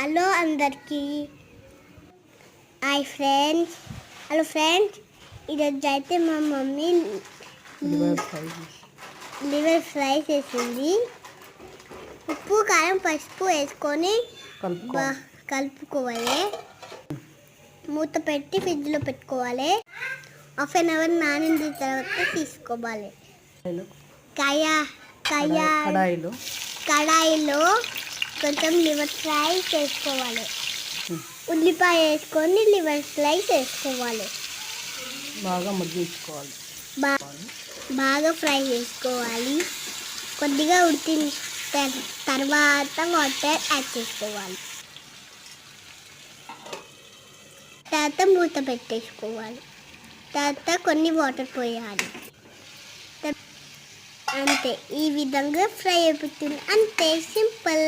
Hello అందరికీ, hi friends. Hello friends, ఈరోజు అయితే మా మమ్మీ లివర్ ఫ్రై చేసింది. ఉప్పు కారం పసుపు వేసుకొని కలుపుకోవాలి. మూత పెట్టి ఫ్రిడ్జ్లో పెట్టుకోవాలి. హాఫ్ అన్ అవర్ నానిన తర్వాత తీసుకోవాలి. కడాయిలో కొంచెం లివర్ ఫ్రై చేసుకోవాలి. ఉల్లిపాయ వేసుకొని లివర్ ఫ్రై చేసుకోవాలి. బాగా మగ్గించుకోవాలి. బాగా ఫ్రై చేసుకోవాలి. కొద్దిగా ఉడికిన తర్వాత వాటర్ యాడ్ చేసుకోవాలి. తర్వాత మూత పెట్టేసుకోవాలి. తర్వాత కొన్ని వాటర్ పోయాలి. అంతే, ఈ విధంగా ఫ్రై అయిపోతుంది. అంతే, సింపుల్.